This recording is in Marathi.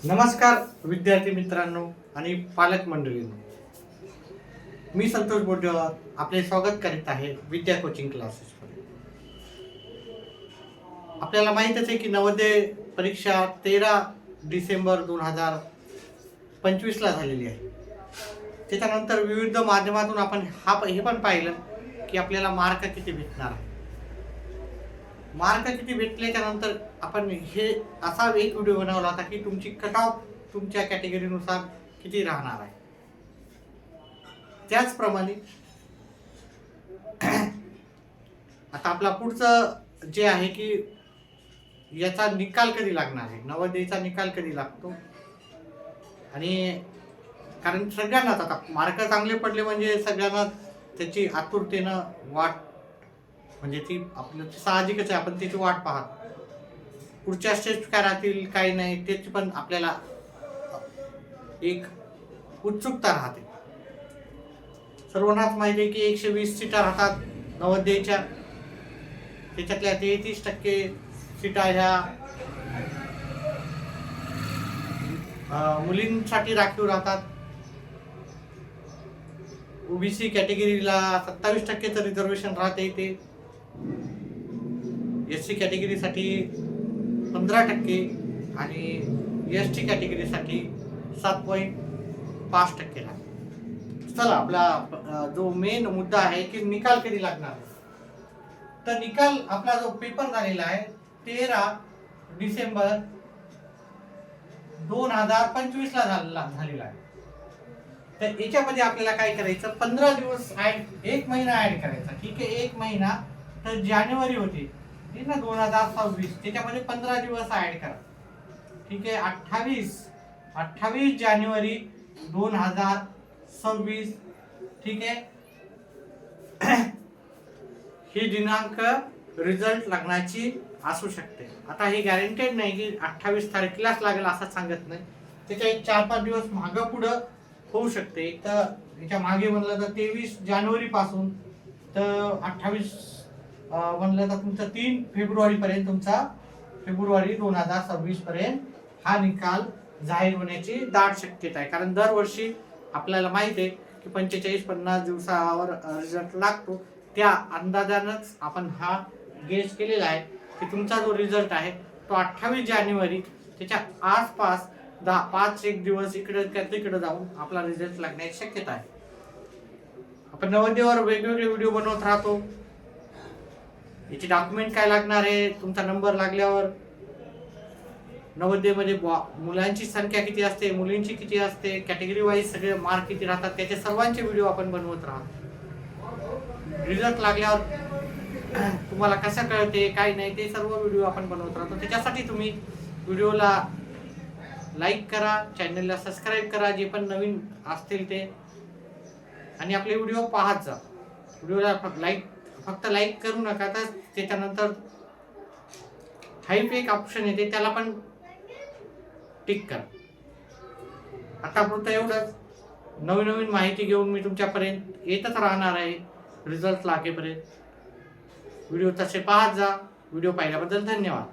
नमस्कार विद्यार्थी मित्रांनो आणि पालक मंडळींनो, मी संतोष बोडेवार आपले स्वागत करीत आहे विद्या कोचिंग क्लासेसमध्ये. आपल्याला माहीतच आहे की नवोदय परीक्षा 13 डिसेंबर 2025 ला झालेली आहे. त्याच्यानंतर विविध माध्यमातून आपण हे पण पाहिलं की आपल्याला मार्क किती भेटणार आहे. मार्क किती भेटल्याच्या नंतर आपण हे असा एक व्हिडिओ बनवला होता की तुमची कट ऑफ तुमच्या कॅटेगरीनुसार किती राहणार आहे. त्याचप्रमाणे आता आपला पुढचं जे आहे की याचा निकाल कधी लागणार आहे, नवोदयचा निकाल कधी लागतो. आणि कारण सगळ्यांनाच आता मार्क चांगले पडले म्हणजे सगळ्यांना त्याची आतुरतेनं वाट, म्हणजे ती आपलं साहजिकच आहे, आपण त्याची वाट पाहत पुढच्या स्टेज काय राहतील काही नाही त्याची पण आपल्याला एक उत्सुकता राहते. सर्वांनाच माहिती आहे की 120 सीटा राहतात नवोदयच्या. त्याच्यातल्या 33% सीटा ह्या मुलींसाठी राखीव राहतात. ओबीसी कॅटेगरीला 27%चं रिझर्वेशन राहते. ते एससी कॅटेगरीसाठी 15% आणि एसटी कॅटेगरीसाठी 7.5% राहते. चला, आपला जो मेन मुद्दा आहे की निकाल कधी लागणार. तर निकाल आपला जो पेपर झालेला आहे 13 डिसेंबर 2025 ला झालेला आहे. तर याच्यामध्ये आपल्याला काय करायचं, 15 दिवस ऍड, 1 महिना ऍड करायचा. ठीक आहे, 1 महिना. तर जानेवारी होती ना 2026, त्याच्यामध्ये 15 दिवस ऍड करा. ठीक आहे, 28 जानेवारी 2026. ठीक आहे, ही दिनांक रिझल्ट लागण्याची असू शकते. आता हे गॅरंटेड नाही की 28 तारखेलाच लागेल असं सांगत नाही. त्याच्या एक 4-5 दिवस मागं पुढं होऊ शकते. तर याच्या मागे म्हणलं तर 23 जानेवारी पासून तर 28 म्हणलं तर तुमचं 3 फेब्रुवारी पर्यंत, तुमचा फेब्रुवारी 2026 पर्यंत हा निकाल जाहीर होण्याची दाट शक्यता आहे. कारण दरवर्षी आपल्याला माहिती आहे की 45-50 दिवसावर रिझल्ट लागतो. त्या अंदाजानंच आपण हा गेस केलेला आहे की तुमचा जो रिझल्ट आहे तो 28 जानेवारी त्याच्या आसपास 5-1 दिवस इकडे जाऊन आपला रिझल्ट लागण्याची शक्यता आहे. आपण नवोदयवर वेगवेगळे व्हिडिओ बनवत राहतो. याची डॉक्युमेंट काय लागणार आहे, तुमचा नंबर लागल्यावर नवोदयमध्ये मुलांची संख्या किती असते, मुलींची किती असते, कॅटेगरी वाईज सगळे मार्क किती राहतात, त्याचे सर्वांचे व्हिडिओ आपण बनवत राहतो. रिझल्ट लागल्यावर तुम्हाला कसं कळते काय नाही ते सर्व व्हिडिओ आपण बनवत राहतो. त्याच्यासाठी तुम्ही व्हिडिओला लाईक करा, चॅनलला सबस्क्राईब करा, जे पण नवीन असतील ते, आणि आपले व्हिडिओ पाहत जा. व्हिडिओला फक्त लाईक करू नका, तर त्याच्यानंतर हाईप एक ऑप्शन येते त्याला पण टिक करा. आतापुरतं एवढंच. नवीन माहिती घेऊन मी तुमच्यापर्यंत येतच राहणार आहे रिझल्ट लागेपर्यंत. व्हिडिओ तसे पाहत जा. व्हिडिओ पाहिल्याबद्दल धन्यवाद.